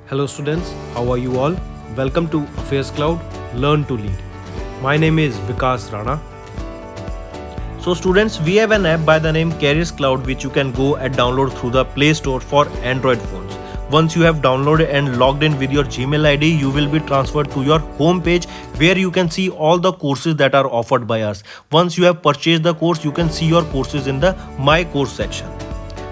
Hello students, how are you all? Welcome to Affairscloud, Learn to Lead. My name is Vikas Rana. So students, we have an app by the name Careers Cloud which you can go and download through the Play Store for Android phones. Once you have downloaded and logged in with your Gmail ID, you will be transferred to your home page where you can see all the courses that are offered by us. Once you have purchased the course, you can see your courses in the My Course section.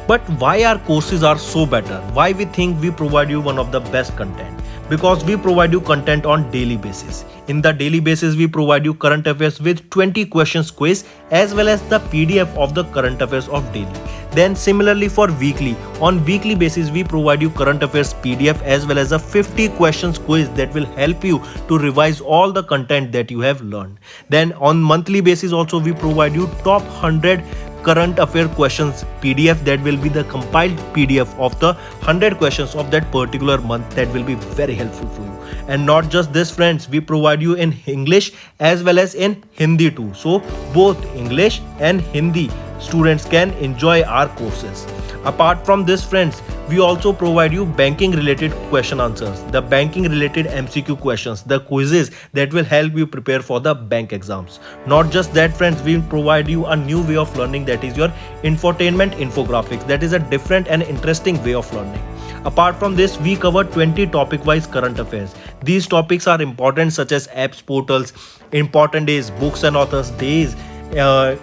But why our courses are so better? Why we think we provide you one of the best content? Because we provide you content on daily basis. In the daily basis, we provide you current affairs with 20 questions quiz as well as the PDF of the current affairs of daily. Then similarly for weekly, on weekly basis we provide you current affairs PDF as well as a 50 questions quiz that will help you to revise all the content that you have learned. Then on monthly basis also we provide you top 100 current affair questions PDF that will be the compiled PDF of the 100 questions of that particular month that will be very helpful for you. And not just this friends, we provide you in English as well as in Hindi too. So both English and Hindi students can enjoy our courses. Apart from this friends, we also provide you banking related question answers, the banking related MCQ questions, the quizzes that will help you prepare for the bank exams. Not just that friends, we provide you a new way of learning, that is your infotainment infographics. That is a different and interesting way of learning. Apart from this, we cover 20 topic wise current affairs. These topics are important such as apps, portals, important days, books and authors days,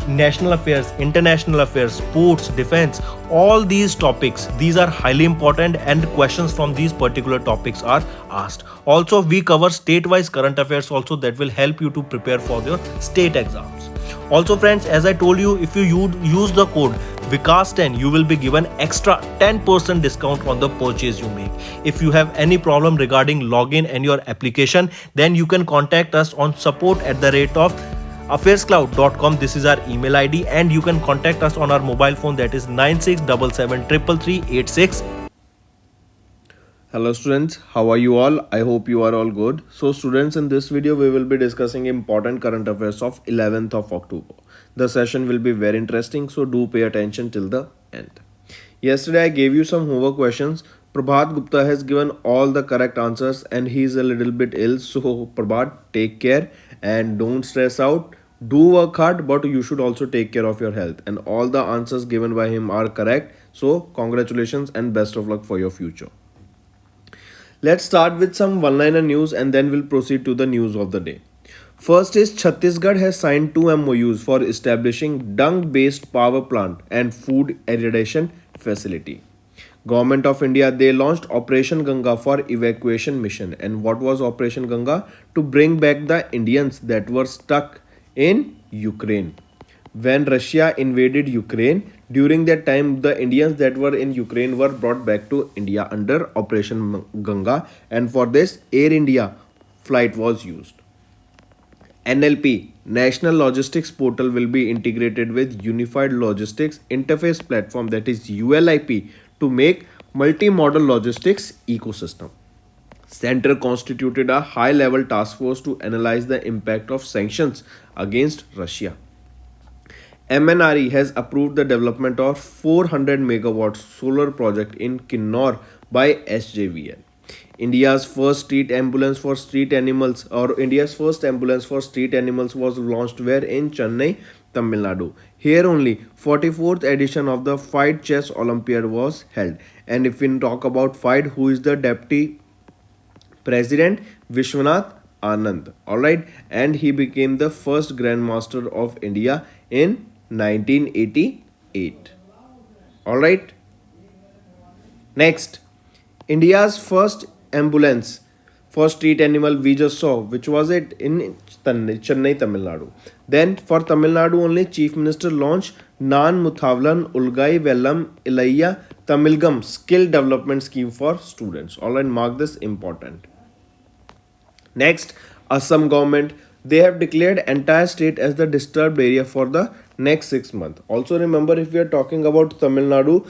national affairs, international affairs, sports, defense, all these topics, these are highly important and questions from these particular topics are asked. Also we cover state-wise current affairs also that will help you to prepare for your state exams. Also friends, as I told you, if you use the code Vikas10, you will be given extra 10% discount on the purchase you make. If you have any problem regarding login and your application, then you can contact us on support@of Affairscloud.com. This is our email ID and you can contact us on our mobile phone, that is 9677333386. Hello students, how are you all? I hope you are all good. So students, in this video we will be discussing important current affairs of 11th of October. The session will be very interesting, so do pay attention till the end. Yesterday I gave you some homework questions. Prabhat Gupta has given all the correct answers and he is a little bit ill. So Prabhat, take care and don't stress out. Do work hard, but you should also take care of your health, and all the answers given by him are correct. So congratulations and best of luck for your future. Let's start with some one-liner news and then we'll proceed to the news of the day. First is Chhattisgarh has signed 2 MOUs for establishing dung-based power plant and food irrigation facility. Government of India, they launched Operation Ganga for evacuation mission. And what was Operation Ganga? To bring back the Indians that were stuck in Ukraine. When Russia invaded Ukraine, during that time the Indians that were in Ukraine were brought back to India under Operation Ganga, and for this Air India flight was used. NLP, National Logistics Portal, will be integrated with Unified Logistics Interface Platform, that is ULIP, to make multi-modal logistics ecosystem. Center constituted a high-level task force to analyze the impact of sanctions against Russia. MNRE has approved the development of 400 megawatt solar project in Kinnor by SJVN. India's first ambulance for street animals was launched where in Chennai, Tamil Nadu. Here only 44th edition of the Fight Chess Olympiad was held. And if we talk about Fight, who is the deputy president? Vishwanath Anand. Alright, and he became the first Grandmaster of India in 1988. Alright. Next, India's first ambulance for street animal we just saw, which was it in Chennai, Tamil Nadu. Then for Tamil Nadu only, Chief Minister launched Nan Muthavalan Ulgai Vellam Ilayya Tamilgam skill development scheme for students. Alright, mark this important. Next, Assam government, they have declared entire state as the disturbed area for the next 6 months. Also remember, if we are talking about Tamil Nadu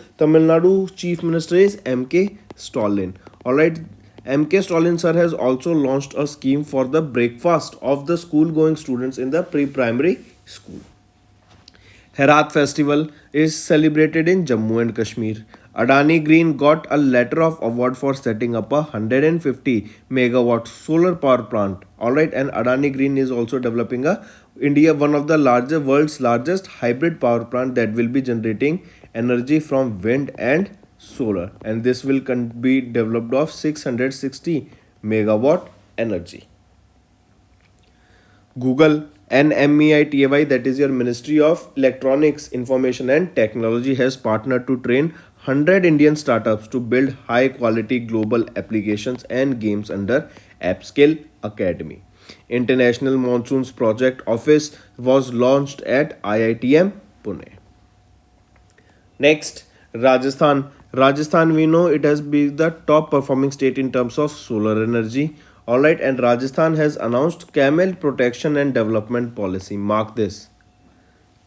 Chief Minister is MK Stalin. Alright, MK Stalin sir has also launched a scheme for the breakfast of the school going students in the pre-primary school. Herat festival is celebrated in Jammu and Kashmir. Adani Green got a letter of award for setting up a 150 megawatt solar power plant. Alright, and Adani Green is also developing a India one of the world's largest hybrid power plant that will be generating energy from wind and solar, and this will be developed of 660 megawatt energy. Google NMEITY, that is your Ministry of Electronics, Information and Technology, has partnered to train 100 Indian startups to build high quality global applications and games under Appskill Academy. International Monsoons Project Office was launched at IITM Pune. Next, Rajasthan. Rajasthan, we know it has been the top performing state in terms of solar energy. Alright, and Rajasthan has announced Camel Protection and Development Policy. Mark this.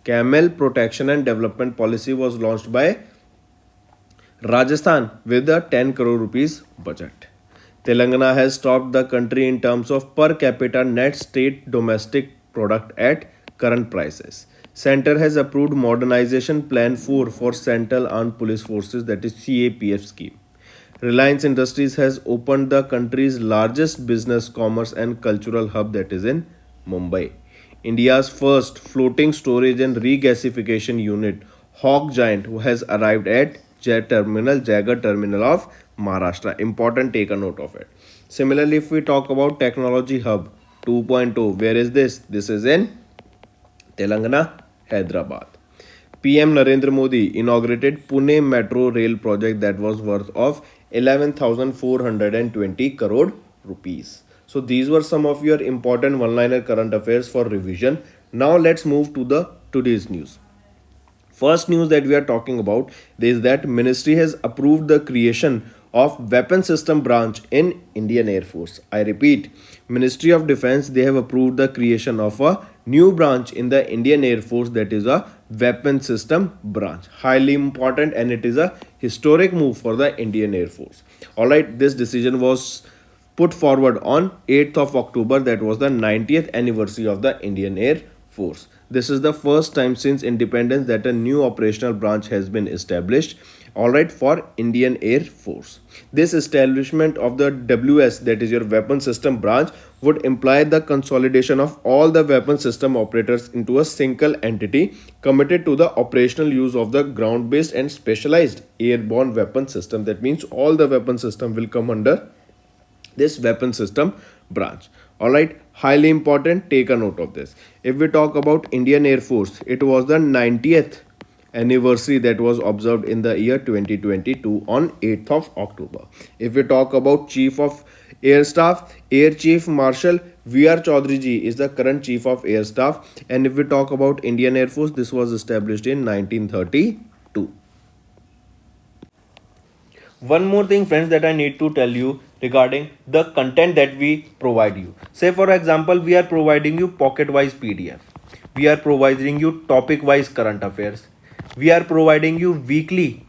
Camel Protection and Development Policy was launched by Rajasthan with a 10 crore rupees budget. Telangana has topped the country in terms of per capita net state domestic product at current prices. Center has approved modernization plan 4 for Central Armed Police Forces, that is CAPF scheme. Reliance Industries has opened the country's largest business, commerce and cultural hub, that is in Mumbai. India's first floating storage and regasification unit, Hawk Giant, who has arrived at Jagar Terminal of Maharashtra. Important, take a note of it. Similarly, if we talk about Technology Hub 2.0, where is this? This is in Telangana, Hyderabad. PM Narendra Modi inaugurated Pune Metro Rail project that was worth of 11,420 crore rupees. So these were some of your important one-liner current affairs for revision. Now let's move to the today's news. First news that we are talking about is that Ministry has approved the creation of Weapon System Branch in Indian Air Force. I repeat, Ministry of Defense, they have approved the creation of a new branch in the Indian Air Force, that is a Weapon System Branch. Highly important, and it is a historic move for the Indian Air Force. Alright, this decision was put forward on 8th of October, that was the 90th anniversary of the Indian Air Force. This is the first time since independence that a new operational branch has been established, alright, for Indian Air Force. This establishment of the WS, that is your Weapon System Branch, would imply the consolidation of all the weapon system operators into a single entity committed to the operational use of the ground-based and specialized airborne weapon system. That means all the weapon system will come under this Weapon System Branch. Alright, highly important, take a note of this. If we talk about Indian Air Force, it was the 90th anniversary that was observed in the year 2022 on 8th of October. If we talk about Chief of Air Staff, Air Chief Marshal VR Chaudhary ji is the current Chief of Air Staff. And if we talk about Indian Air Force, this was established in 1932. One more thing, friends, that I need to tell you regarding the content that we provide you. Say for example, we are providing you pocket wise PDF. We are providing you topic wise current affairs. We are providing you weekly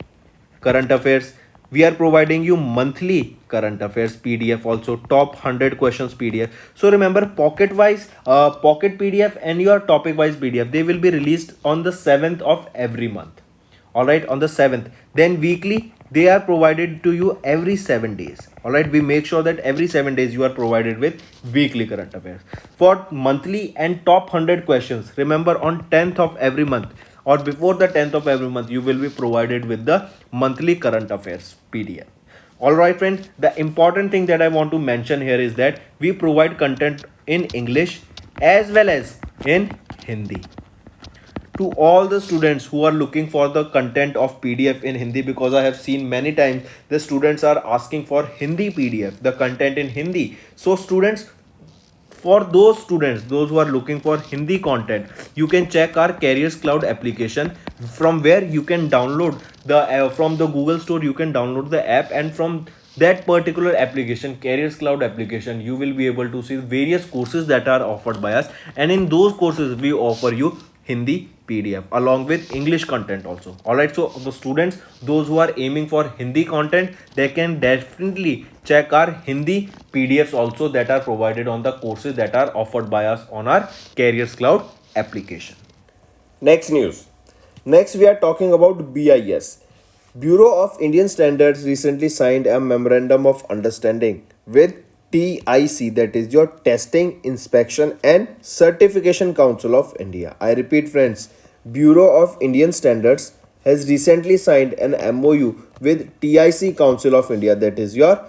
current affairs. We are providing you monthly current affairs PDF, also top 100 questions PDF. So remember, pocket PDF and your topic wise PDF, they will be released on the 7th of every month. Alright, on the 7th. Then weekly, they are provided to you every 7 days. Alright, we make sure that every 7 days you are provided with weekly current affairs. For monthly and top 100 questions, remember on 10th of every month or before the 10th of every month, you will be provided with the monthly current affairs PDF. Alright friends, the important thing that I want to mention here is that we provide content in English as well as in Hindi. To all the students who are looking for the content of PDF in Hindi, because I have seen many times the students are asking for Hindi PDF, the content in Hindi. So students, for those students, those who are looking for Hindi content, you can check our Careers Cloud application, from where you can download the from the Google Store, you can download the app, and from that particular application, Careers Cloud application, you will be able to see various courses that are offered by us, and in those courses we offer you Hindi PDF along with English content also. Alright, so the students, those who are aiming for Hindi content, they can definitely check our Hindi PDFs also that are provided on the courses that are offered by us on our Careers Cloud application. Next news. Next we are talking about BIS. Bureau of Indian Standards recently signed a memorandum of understanding with TIC, that is your Testing, Inspection and Certification Council of India. I repeat friends, Bureau of Indian Standards has recently signed an MOU with TIC Council of India, that is your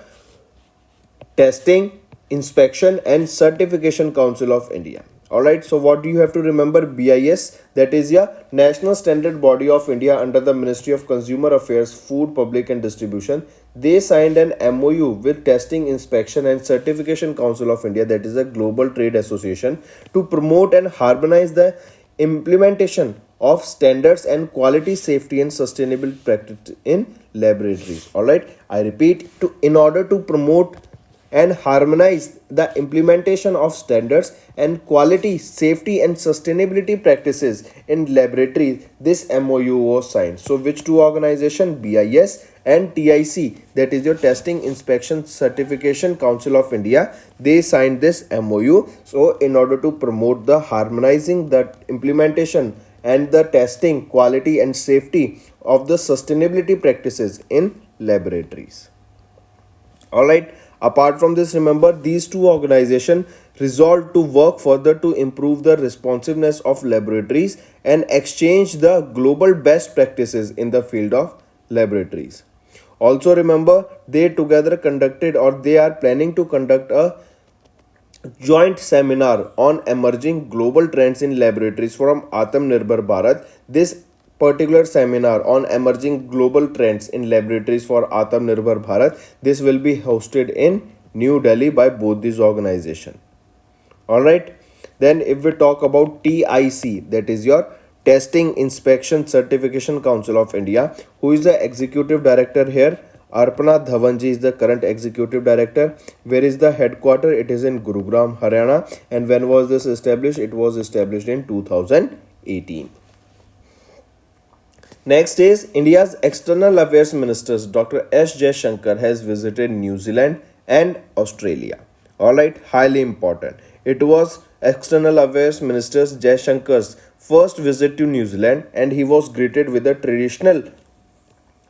Testing, Inspection and Certification Council of India. Alright, so what do you have to remember? BIS, that is your National Standard Body of India under the Ministry of Consumer Affairs, Food, Public and Distribution. They signed an MOU with Testing, Inspection and Certification Council of India, that is a global trade association, to promote and harmonize the implementation of standards and quality, safety and sustainable practice in laboratories. Alright, I repeat, in order to promote and harmonize the implementation of standards and quality, safety and sustainability practices in laboratories, this MOU was signed. So which two organizations? BIS and TIC, that is your Testing, Inspection, Certification Council of India, they signed this MOU. So in order to promote the harmonizing the implementation and the testing, quality and safety of the sustainability practices in laboratories. Alright, apart from this, remember these two organizations resolved to work further to improve the responsiveness of laboratories and exchange the global best practices in the field of laboratories. Also remember, they together conducted, or they are planning to conduct, a joint seminar on emerging global trends in laboratories from Atmanirbhar Bharat. This particular seminar on emerging global trends in laboratories for Atmanirbhar Bharat, this will be hosted in New Delhi by both these organizations. Alright, then if we talk about TIC, that is your Testing, Inspection, Certification Council of India, who is the executive director here? Arpana Dhawanji is the current executive director. Where is the headquarter? It is in Gurugram, Haryana. And when was this established? It was established in 2018. Next is India's External Affairs Minister Dr. S. Jaishankar has visited New Zealand and Australia. Alright, highly important. It was External Affairs Minister Jaishankar's first visit to New Zealand, and he was greeted with a traditional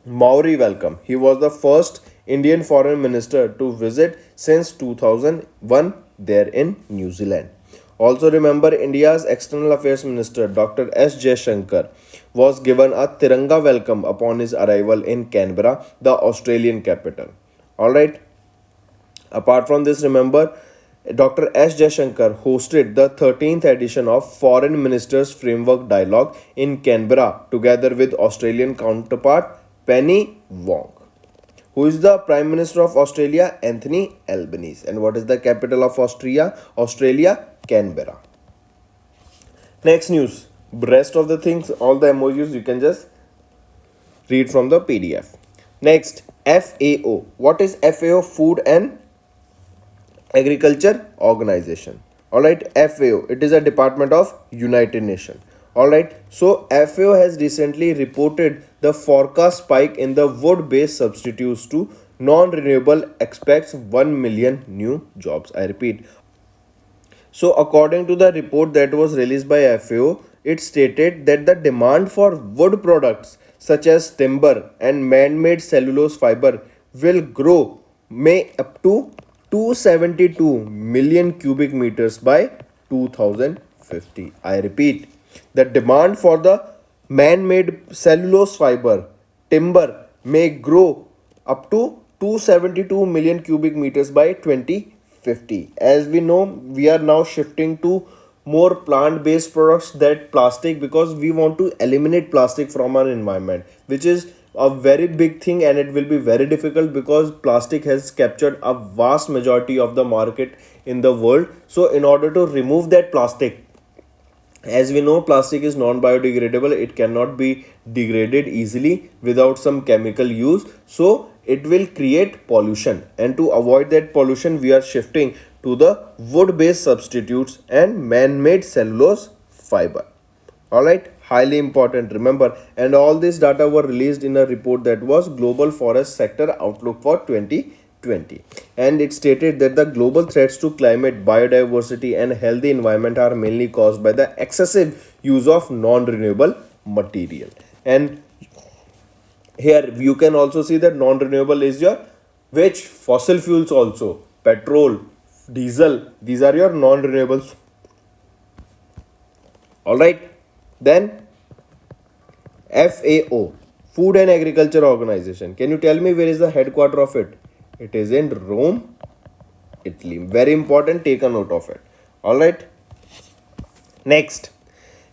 Maori welcome. He was the first Indian foreign minister to visit since 2001 there in New Zealand. Also remember, India's External Affairs Minister Dr. S. Jaishankar was given a Tiranga welcome upon his arrival in Canberra, the Australian capital. Alright. Apart from this, remember, Dr. S. Jaishankar hosted the 13th edition of Foreign Ministers Framework Dialogue in Canberra together with Australian counterpart Penny Wong. Who is the Prime Minister of Australia? Anthony Albanese. And what is the capital of Australia? Canberra. Next news. Rest of the things, all the emojis you can just read from the PDF. Next, FAO. What is FAO? Food and Agriculture Organization. Alright, FAO. It is a department of United Nations. Alright, so FAO has recently reported the forecast spike in the wood-based substitutes to non-renewable expects 1 million new jobs. I repeat. So according to the report that was released by FAO, it stated that the demand for wood products such as timber and man-made cellulose fiber will grow may up to 272 million cubic meters by 2050. I repeat, the demand for the man-made cellulose fiber timber may grow up to 272 million cubic meters by 2050. As we know, we are now shifting to more plant-based products than plastic, because we want to eliminate plastic from our environment, which is a very big thing, and it will be very difficult because plastic has captured a vast majority of the market in the world. So in order to remove that plastic, as we know, plastic is non-biodegradable. It cannot be degraded easily without some chemical use. So it will create pollution. And to avoid that pollution, we are shifting to the wood-based substitutes and man-made cellulose fiber. Alright, highly important, remember. And all this data were released in a report that was Global Forest Sector Outlook for 2020. And it stated that the global threats to climate, biodiversity and healthy environment are mainly caused by the excessive use of non-renewable material. And Here you can also see that non-renewable is your which fossil fuels also, petrol, diesel, these are your non-renewables. All right, then FAO, Food and Agriculture Organization. Can you tell me where is the headquarter of it? It is in Rome, Italy. Very important, take a note of it. All right. Next,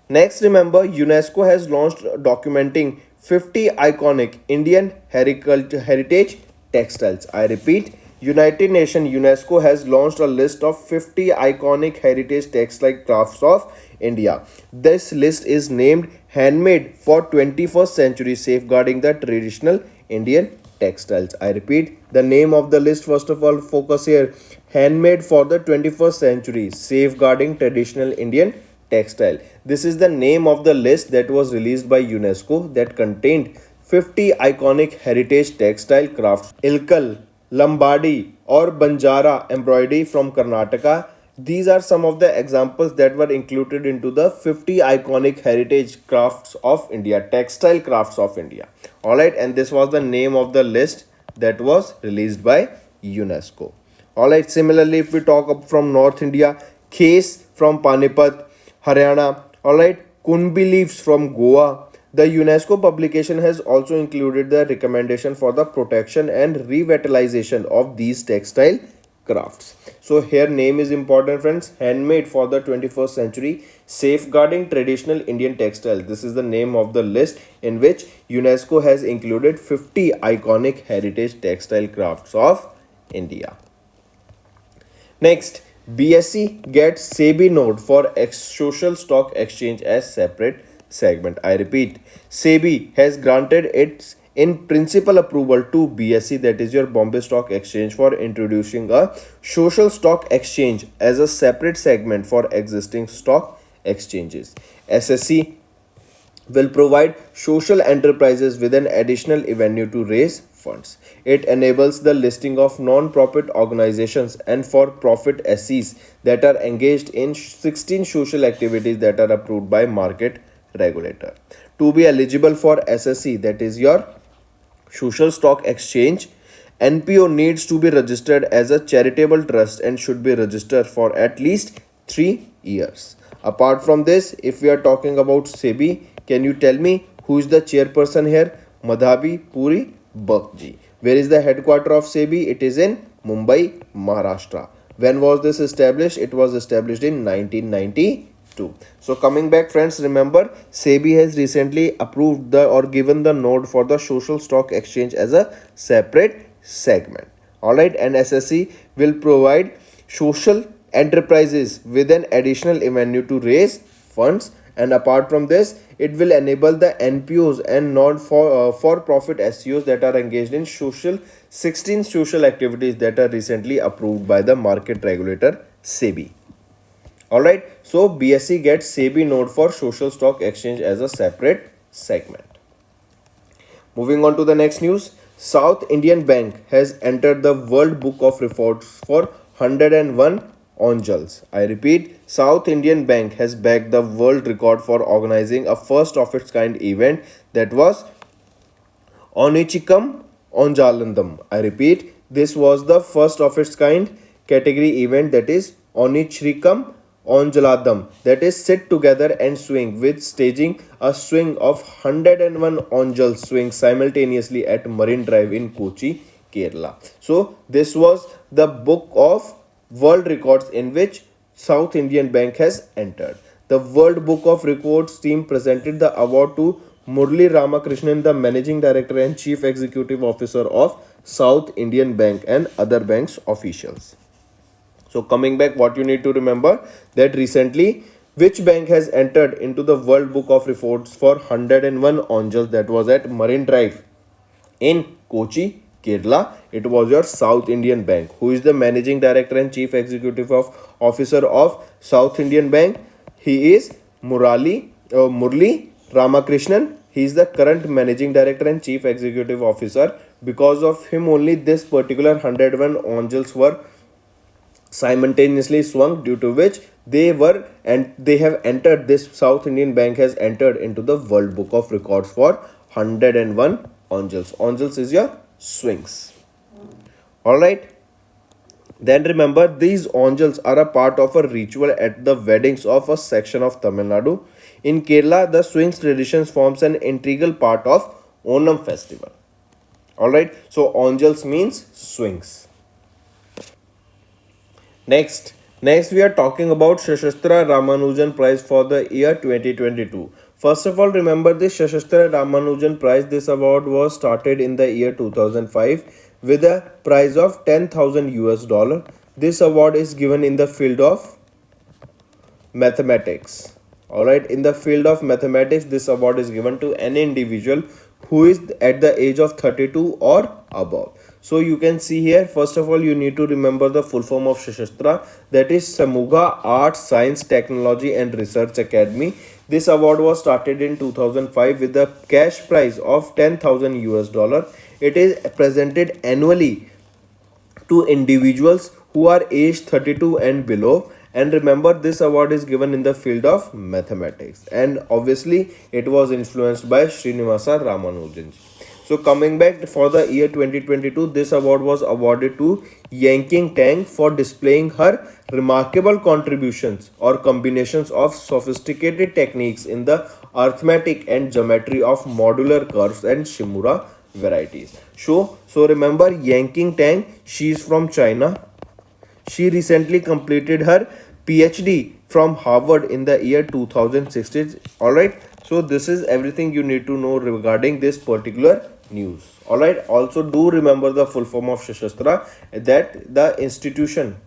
remember UNESCO has launched documenting 50 iconic Indian heritage textiles. I repeat, United Nations UNESCO has launched a list of 50 iconic heritage textile crafts of India. This list is named Handmade for 21st Century, safeguarding the traditional Indian textiles. I repeat, the name of the list, first of all, focus here. Handmade for the 21st Century, safeguarding traditional Indian textile. This is the name of the list that was released by UNESCO that contained 50 iconic heritage textile crafts. Ilkal, Lambadi or Banjara embroidery from Karnataka. These are some of the examples that were included into the 50 iconic heritage crafts of India, textile crafts of India. Alright, and this was the name of the list that was released by UNESCO. Alright, similarly, if we talk up from North India, Khase from Panipat, Haryana. Alright, Kunbi leaves from Goa. The UNESCO publication has also included the recommendation for the protection and revitalization of these textile crafts. So here name is important, friends. Handmade for the 21st century, safeguarding traditional Indian textile. This is the name of the list in which UNESCO has included 50 iconic heritage textile crafts of India. Next, BSE gets Sebi node for social stock exchange as separate segment. I repeat, Sebi has granted its in principle approval to BSE, that is your Bombay Stock Exchange, for introducing a social stock exchange as a separate segment for existing stock exchanges. SSC will provide social enterprises with an additional avenue to raise funds. It enables the listing of non-profit organizations and for-profit SEs that are engaged in 16 social activities that are approved by market regulator. To be eligible for SSE, that is your social stock exchange, NPO needs to be registered as a charitable trust and should be registered for at least 3 years. Apart from this, if we are talking about Sebi, can you tell me who is the chairperson here? Madhabi Puri Bakji. Where is the headquarter of Sebi? It is in Mumbai, Maharashtra. When was this established? It was established in 1992. So coming back, friends, remember Sebi has recently approved the or given the node for the social stock exchange as a separate segment. Alright, and SSC will provide social enterprises with an additional avenue to raise funds, and apart from this, it will enable the NPOs and non for profit SEOs that are engaged in 16 social activities that are recently approved by the market regulator SEBI. Alright, so BSE gets SEBI node for social stock exchange as a separate segment. Moving on to the next news, South Indian Bank has entered the World Book of Records for 101 Onjals. I repeat, South Indian Bank has bagged the world record for organizing a first of its kind event that was Onichikam Onjalandam. I repeat, this was the first of its kind category event, that is Onichrikam Onjaladam, that is sit together and swing, with staging a swing of 101 Onjal swings simultaneously at Marine Drive in Kochi, Kerala. So this was the book of world records in which South Indian Bank has entered. The World Book of Records team presented the award to Murli Ramakrishnan, the Managing Director and Chief Executive Officer of South Indian Bank, and other banks officials. So coming back, what you need to remember that recently which bank has entered into the World Book of Records for 101 Onjals, that was at Marine Drive in Kochi, Kerala. It was your South Indian Bank. Who is the Managing Director and Chief Executive Officer of South Indian Bank? He is Murli Ramakrishnan. He is the current Managing Director and Chief Executive Officer. Because of him only this particular 101 Onjals were simultaneously swung, due to which they have entered, this South Indian Bank has entered into the World Book of Records for 101 angels. Angels is your swings. Alright. Then remember, these angels are a part of a ritual at the weddings of a section of Tamil Nadu. In Kerala, the swings traditions forms an integral part of Onam festival. Alright, so angels means swings. Next we are talking about Shashastra Ramanujan Prize for the year 2022. First of all, remember this Shashastra Ramanujan Prize. This award was started in the year 2005 with a prize of 10,000 US dollar. This award is given in the field of mathematics. Alright, in the field of mathematics, this award is given to any individual who is at the age of 32 or above. So you can see here, first of all, you need to remember the full form of Shashastra, that is Samuga Art, Science, Technology and Research Academy. This award was started in 2005 with a cash prize of 10,000 US dollar. It is presented annually to individuals who are aged 32 and below. And remember, this award is given in the field of mathematics, and obviously it was influenced by Srinivasa Ramanujan. So coming back for the year 2022, this award was awarded to Yanking Tang for displaying her remarkable contributions or combinations of sophisticated techniques in the arithmetic and geometry of modular curves and Shimura varieties. So remember, Yanking Tang, she is from China. She recently completed her PhD from Harvard in the year 2016. Alright, so this is everything you need to know regarding this particular news. Alright, also do remember the full form of Shashastra, that the institution,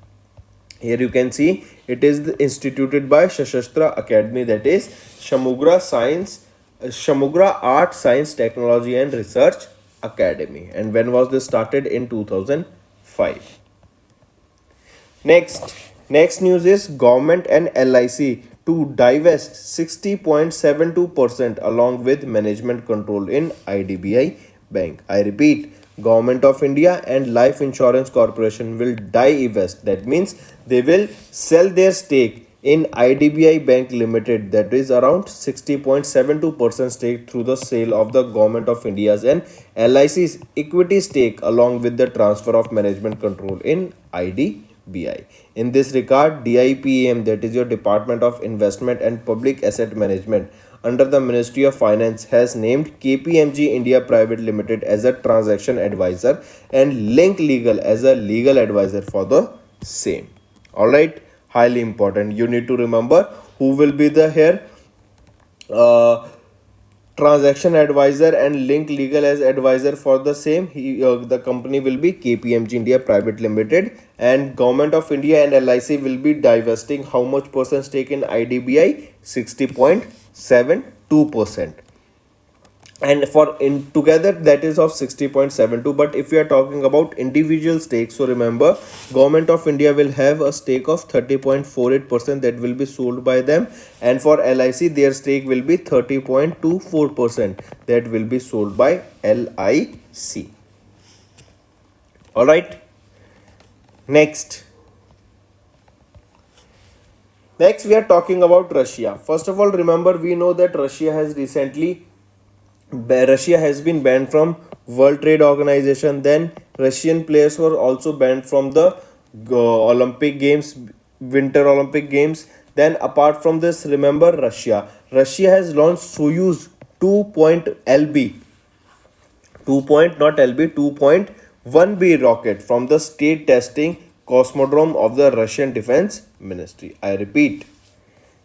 here you can see, it is instituted by Shashastra Academy, that is Shamugra Art, Science, Technology and Research Academy. And when was this started? In 2005. Next news is government and LIC to divest 60.72% along with management control in Idbi Bank. I repeat, Government of India and Life Insurance Corporation will divest. That means they will sell their stake in Idbi Bank Limited, that is around 60.72% stake, through the sale of the Government of India's and LIC's equity stake along with the transfer of management control in Idbi. In this regard, DIPAM, that is your Department of Investment and Public Asset Management under the Ministry of Finance, has named KPMG India Private Limited as a transaction advisor and Link Legal as a legal advisor for the same. Alright, highly important. You need to remember who will be the here transaction advisor and Link Legal as advisor for the same. The company will be KPMG India Private Limited, and Government of India and LIC will be divesting how much percent stake in IDBI? 60.72%. And for in together that is of 60.72. But if we are talking about individual stakes, so remember, Government of India will have a stake of 30.48% that will be sold by them, and for LIC their stake will be 30.24% that will be sold by LIC. Alright, next we are talking about Russia. First of all, remember, we know that Russia has been banned from World Trade Organization. Then Russian players were also banned from the Olympic Games, Winter Olympic Games. Then apart from this, remember, Russia has launched Soyuz 2.1B rocket from the state testing cosmodrome of the Russian Defense Ministry. I repeat,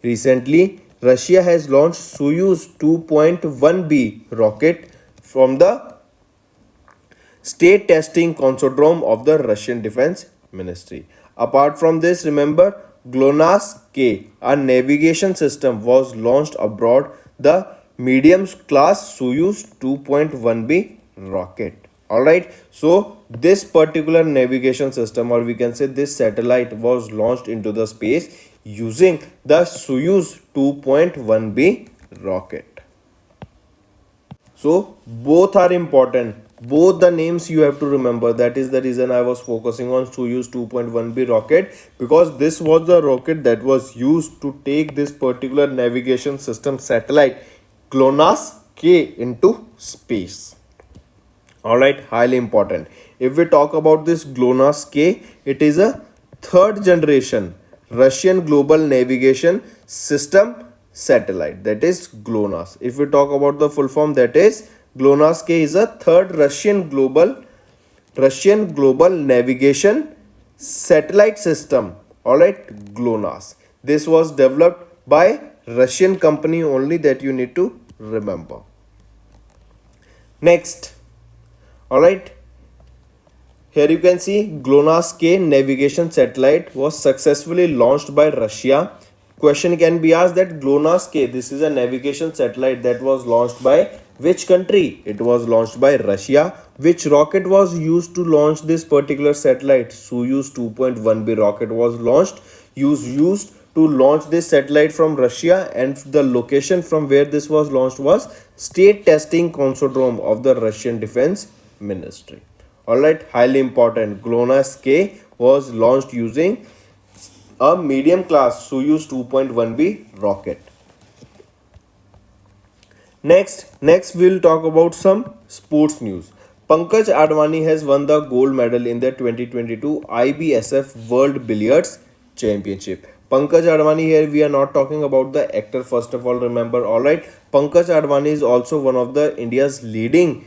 recently Russia has launched Soyuz 2.1B rocket from the state testing cosmodrome of the Russian Defense Ministry. Apart from this, remember, GLONASS-K, a navigation system, was launched aboard the medium class Soyuz 2.1B rocket. Alright, so this particular navigation system, or we can say this satellite, was launched into the space using the Soyuz 2.1B rocket. So both are important. Both the names you have to remember. That is the reason I was focusing on Soyuz 2.1B rocket, because this was the rocket that was used to take this particular navigation system satellite GLONASS-K into space. Alright, highly important. If we talk about this GLONASS K, it is a third generation Russian global navigation system satellite, that is GLONASS. If we talk about the full form, that is GLONASS K is a third Russian global navigation satellite system. Alright, GLONASS. This was developed by Russian company only, that you need to remember. Next, alright, here you can see GLONASS K navigation satellite was successfully launched by Russia. Question can be asked that GLONASS K, this is a navigation satellite that was launched by which country? It was launched by Russia. Which rocket was used to launch this particular satellite? Soyuz 2.1B rocket was used to launch this satellite from Russia, and the location from where this was launched was State Testing Kosmodrome of the Russian Defense Ministry. Alright, highly important. GLONASS K was launched using a medium class Soyuz 2.1B rocket. Next we'll talk about some sports news. Pankaj Advani has won the gold medal in the 2022 IBSF World Billiards Championship. Pankaj Advani, here we are not talking about the actor, first of all, remember. Alright, Pankaj Advani is also one of the India's leading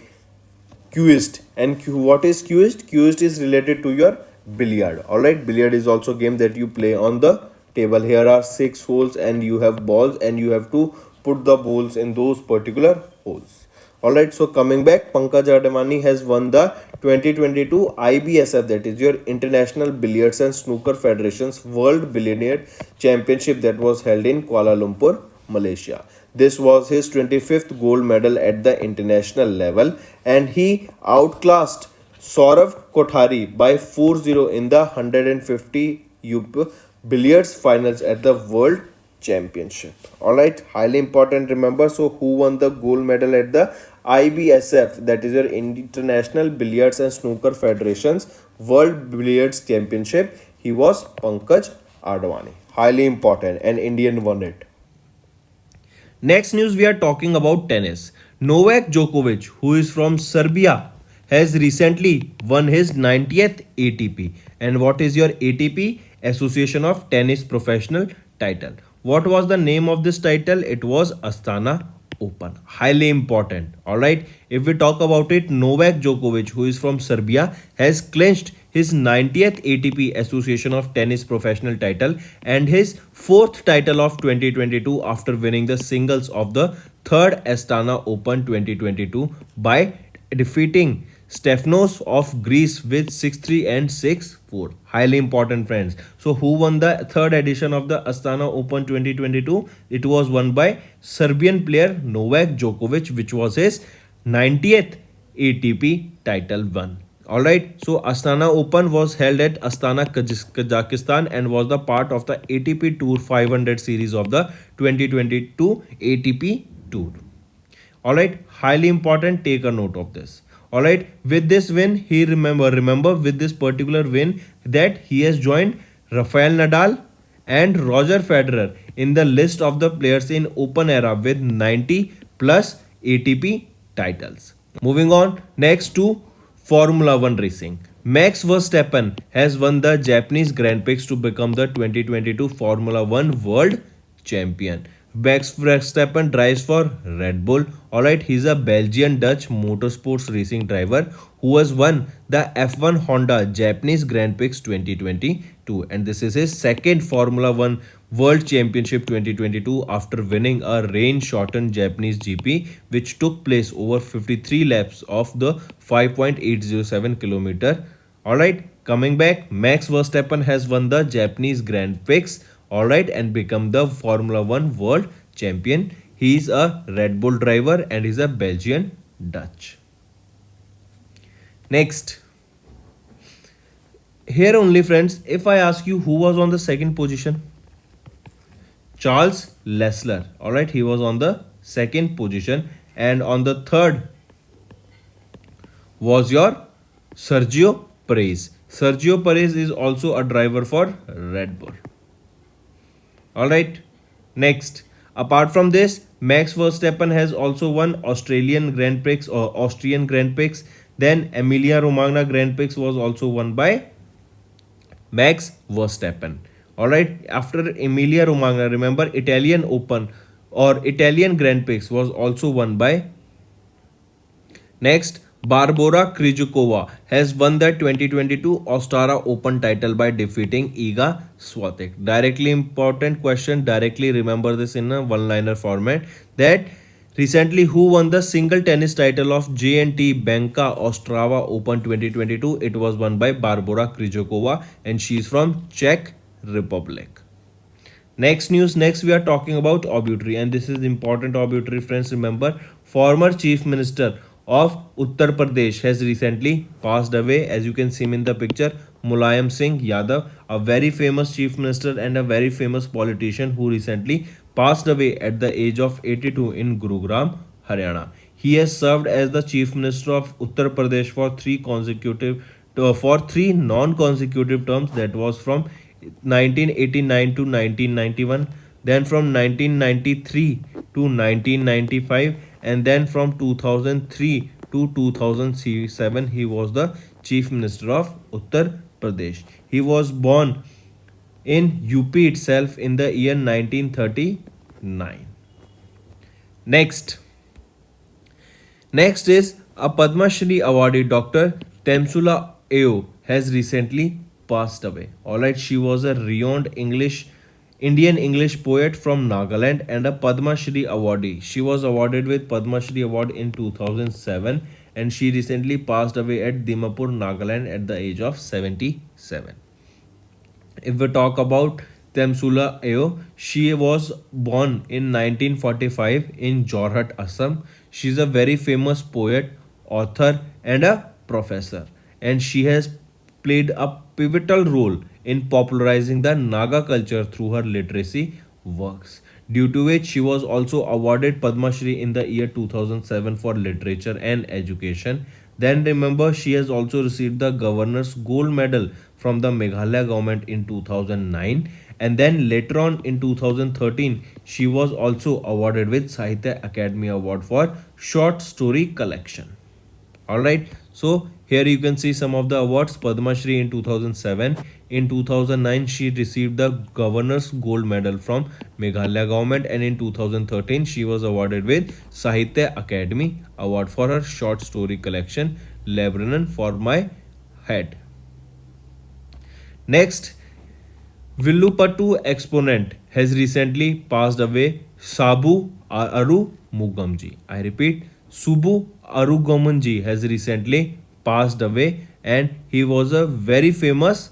quizist. And what is quizist? Quizist is related to your billiard. Alright, billiard is also a game that you play on the table. Here are 6 holes and you have balls and you have to put the balls in those particular holes. Alright, so coming back, Pankaj Advani has won the 2022 IBSF, that is your International Billiards and Snooker Federation's World Billiard Championship, that was held in Kuala Lumpur, Malaysia. This was his 25th gold medal at the international level, and he outclassed Saurav Kothari by 4-0 in the 150 billiards finals at the World Championship. Alright, highly important, remember. So who won the gold medal at the IBSF, that is your International Billiards and Snooker Federation's World Billiards Championship? He was Pankaj Advani. Highly important, and Indian won it. Next news, we are talking about tennis. Novak Djokovic, who is from Serbia, has recently won his 90th ATP. And what is your ATP? Association of Tennis Professional title. What was the name of this title? It was Astana Open. Highly important. Alright. If we talk about it, Novak Djokovic, who is from Serbia, has clinched his 90th ATP Association of Tennis Professional title and his 4th title of 2022 after winning the singles of the 3rd Astana Open 2022 by defeating Stefanos of Greece with 6-3 and 6-4. Highly important, friends. So who won the 3rd edition of the Astana Open 2022? It was won by Serbian player Novak Djokovic, which was his 90th ATP title won. Alright, so Astana Open was held at Astana, Kazakhstan, and was the part of the ATP Tour 500 series of the 2022 ATP Tour. Alright, highly important, take a note of this. Alright, with this win, he remember with this particular win that he has joined Rafael Nadal and Roger Federer in the list of the players in Open era with 90 plus ATP titles. Moving on next to Formula 1 racing. Max Verstappen has won the Japanese Grand Prix to become the 2022 Formula 1 World Champion. Max Verstappen drives for Red Bull. Alright, he's a Belgian Dutch motorsports racing driver who has won the F1 Honda Japanese Grand Prix 2022, and this is his second Formula 1 World Championship 2022 after winning a rain shortened Japanese GP which took place over 53 laps of the 5.807 kilometer. Alright, coming back, Max Verstappen has won the Japanese Grand Prix, alright, and become the Formula 1 World Champion. He is a Red Bull driver and is a Belgian Dutch. Next, here only, friends, if I ask you who was on the second position, Charles Lessler. Alright, he was on the second position, and on the third was your Sergio Perez. Sergio Perez is also a driver for Red Bull. Alright, next, apart from this, Max Verstappen has also won Australian Grand Prix, Then Emilia Romagna Grand Prix was also won by Max Verstappen. All right. After Emilia Romagna, remember Italian Open or Italian Grand Prix was also won by. Next, Barbora Krejcikova has won the 2022 Australian Open title by defeating Iga Swiatek. Directly important question, directly remember this in a one-liner format. That recently who won the single tennis title of J&T Banka Ostrava Open 2022? It was won by Barbora Krejcikova and she is from Czech Republic. Next news, next we are talking about obituary, and this is important obituary, friends. Remember, former chief minister of Uttar Pradesh has recently passed away. As you can see in the picture, Mulayam Singh Yadav, a very famous chief minister and a very famous politician who recently passed away at the age of 82 in Gurugram, Haryana. He has served as the chief minister of Uttar Pradesh for three non-consecutive terms. That was from 1989 to 1991, then from 1993 to 1995, and then from 2003 to 2007 he was the chief minister of Uttar Pradesh. He was born in UP itself in the year 1939. Next, Next is a Padma Shri awardee Dr. Temsula Ao has recently passed away. Alright, she was a renowned Indian English poet from Nagaland and a Padma Shri awardee. She was awarded with Padma Shri award in 2007 and she recently passed away at Dimapur, Nagaland at the age of 77. If we talk about Temsula Ao, she was born in 1945 in Jorhat, Assam. She is a very famous poet, author, and a professor, and she has played a pivotal role in popularizing the Naga culture through her literacy works, due to which she was also awarded Padma Shri in the year 2007 for literature and education. Then remember, she has also received the Governor's Gold Medal from the Meghalaya government in 2009, and then later on in 2013 she was also awarded with Sahitya Academy Award for short story collection. Alright, so here you can see some of the awards. Padma Shri in 2007. In 2009, she received the Governor's Gold Medal from Meghalaya government, and in 2013, she was awarded with Sahitya Academy Award for her short story collection, Lebanon for My Head. Next, Villupattu exponent has recently passed away, Sabu Aru Mugamji. I repeat, Subu Arugamanji has recently passed away and he was a very famous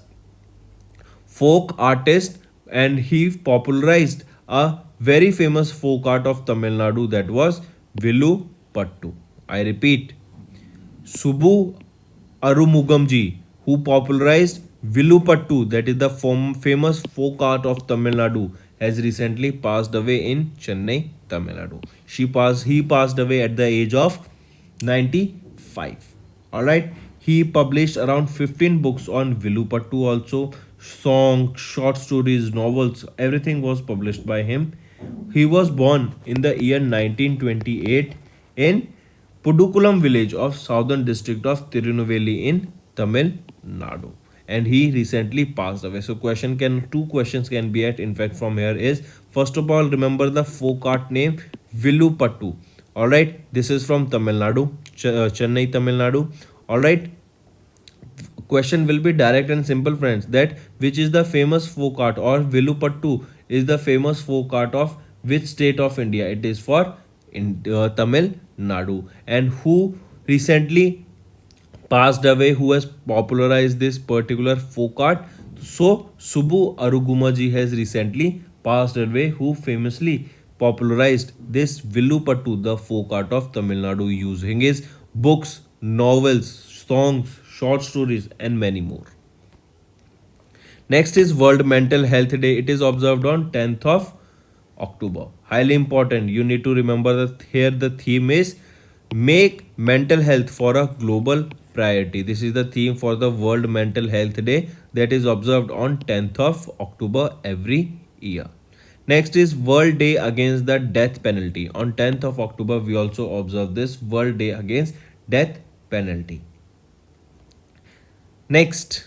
folk artist and he popularized a very famous folk art of Tamil Nadu, that was Villupattu. I repeat, Subu Arumugamji, who popularized Villupattu, that is the famous folk art of Tamil Nadu, has recently passed away in Chennai, Tamil Nadu. He passed away at the age of 95. Alright, he published around 15 books on Villupattu also, songs, short stories, novels, everything was published by him. He was born in the year 1928 in Pudukulam village of southern district of Tirunelveli in Tamil Nadu, and he recently passed away. So two questions can be at in fact from here is, first of all, remember the folk art name Villupattu. Alright, this is from Tamil Nadu, Chennai, Tamil Nadu. Alright, question will be direct and simple, friends, that which is the famous folk art, or Villupattu is the famous folk art of which state of India? It is for Tamil Nadu. And who recently passed away, who has popularized this particular folk art? So Subu Arugumaji has recently passed away, who famously popularized this Villupattu, the folk art of Tamil Nadu, using his books, novels, songs, short stories, and many more. Next is World Mental Health Day. It is observed on 10th of October. Highly important. You need to remember that here the theme is make mental health for a global priority. This is the theme for the World Mental Health Day that is observed on 10th of October every year. Next is World Day Against the Death Penalty. On 10th of October, we also observe this World Day Against Death Penalty. Next.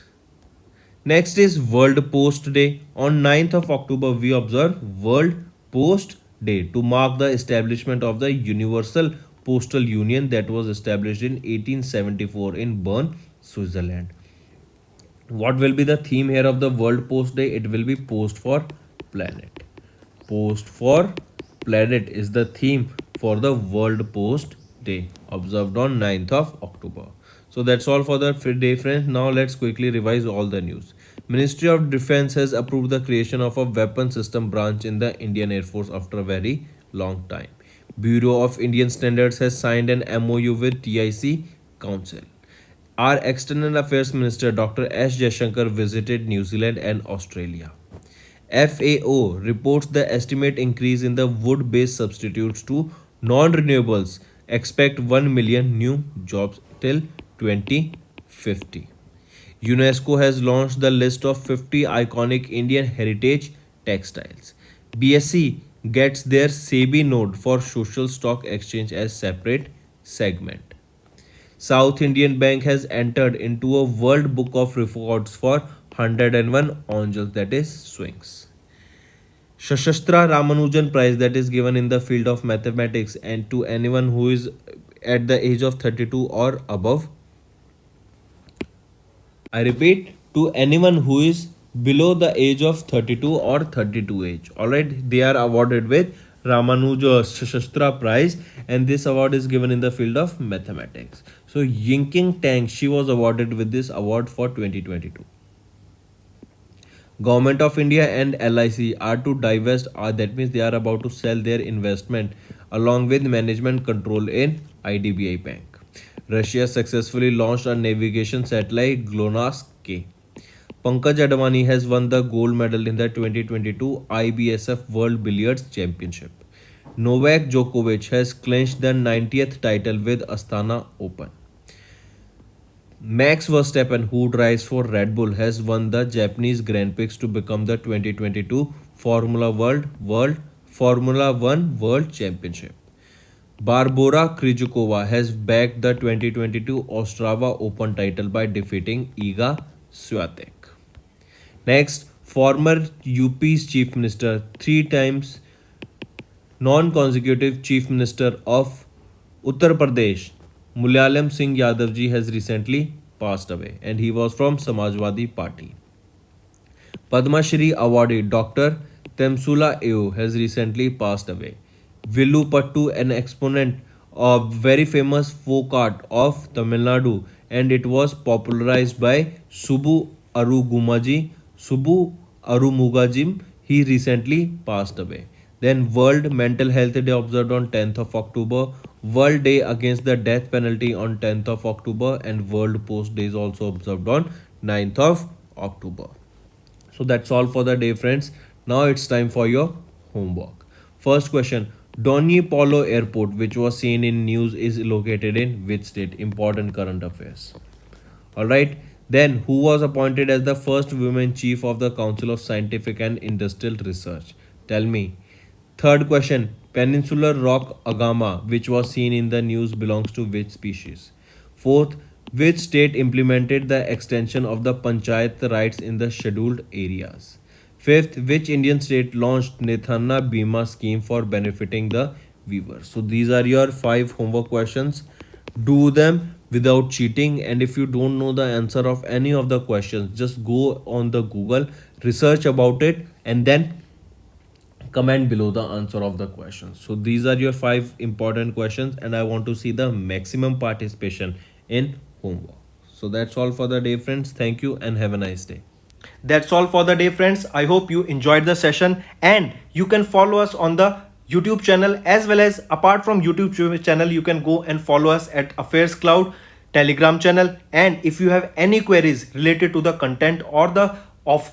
Next is World Post Day. On 9th of October, we observe World Post Day to mark the establishment of the Universal Postal Union that was established in 1874 in Bern, Switzerland. What will be the theme here of the World Post Day? It will be Post for Planet. Post for Planet is the theme for the World Post Day observed on 9th of October. So that's all for the day, friends. Now let's quickly revise all the news. Ministry of Defense has approved the creation of a weapon system branch in the Indian Air Force after a very long time. Bureau of Indian Standards has signed an MOU with TIC Council. Our External Affairs Minister Dr. S. Jaishankar visited New Zealand and Australia. FAO reports the estimate increase in the wood based substitutes to non renewables. Expect 1 million new jobs till 2050. UNESCO has launched the list of 50 iconic Indian heritage textiles. BSE gets their Sebi node for social stock exchange as separate segment. South Indian Bank has entered into a World Book of Records for 101 angels, that is swings. Shashastra Ramanujan Prize that is given in the field of mathematics and to anyone who is at the age of 32 or above. I repeat, to anyone who is below the age of 32 or 32 age. Alright, they are awarded with Ramanuja Shastra Prize, and this award is given in the field of mathematics. So Yingking Tang, she was awarded with this award for 2022. Government of India and LIC are to divest, that means they are about to sell their investment along with management control in IDBI Bank. Russia successfully launched a navigation satellite GLONASS-K. Pankaj Advani has won the gold medal in the 2022 IBSF World Billiards Championship. Novak Djokovic has clinched the 90th title with Astana Open. Max Verstappen, who drives for Red Bull, has won the Japanese Grand Prix to become the 2022 Formula One World Championship. Barbora Krejcikova has bagged the 2022 Ostrava Open title by defeating Iga Swiatek. Next, former UP's Chief Minister, 3 times non-consecutive Chief Minister of Uttar Pradesh, Mulayam Singh Yadav ji has recently passed away and he was from Samajwadi Party. Padma Shri awardee Dr. Temsula Eo has recently passed away. Villu Pattu, an exponent of very famous folk art of Tamil Nadu, and it was popularized by Subbu Arumugajim, he recently passed away. Then World Mental Health Day observed on 10th of October, World Day Against the Death Penalty on 10th of October, and World Post Day is also observed on 9th of October. So that's all for the day, friends. Now it's time for your homework. First question, Donny Polo Airport, which was seen in news, is located in which state? Important current affairs. Alright. Then, who was appointed as the first woman chief of the Council of Scientific and Industrial Research? Tell me. Third question, Peninsular rock agama, which was seen in the news, belongs to which species? Fourth, which state implemented the extension of the panchayat rights in the scheduled areas? Fifth, which Indian state launched Nethana Bima scheme for benefiting the weavers? So these are your 5 homework questions. Do them without cheating, and if you don't know the answer of any of the questions, just go on the Google, research about it, and then comment below the answer of the questions. So these are your 5 important questions, and I want to see the maximum participation in homework. So that's all for the day, friends. Thank you and have a nice day. That's all for the day, friends. I hope you enjoyed the session, and you can follow us on the YouTube channel, as well as apart from YouTube channel, you can go and follow us at Affairscloud Telegram channel. And if you have any queries related to the content or the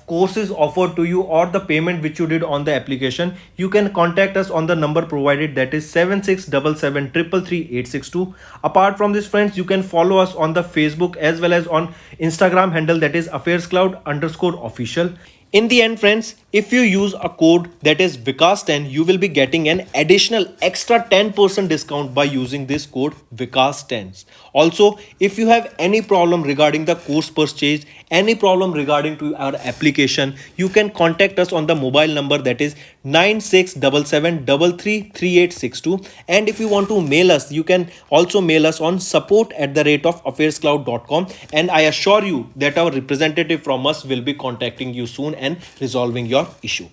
courses offered to you or the payment which you did on the application, you can contact us on the number provided, that is 7677333862. Apart from this, friends, you can follow us on the Facebook as well as on Instagram handle, that is Affairscloud_official. In the end, friends, if you use a code that is Vikas10, you will be getting an additional extra 10% discount by using this code Vikas10. Also, if you have any problem regarding the course purchase, any problem regarding to our application, you can contact us on the mobile number that is 9677333862. And if you want to mail us, you can also mail us on support@affairscloud.com, and I assure you that our representative from us will be contacting you soon and resolving your issue.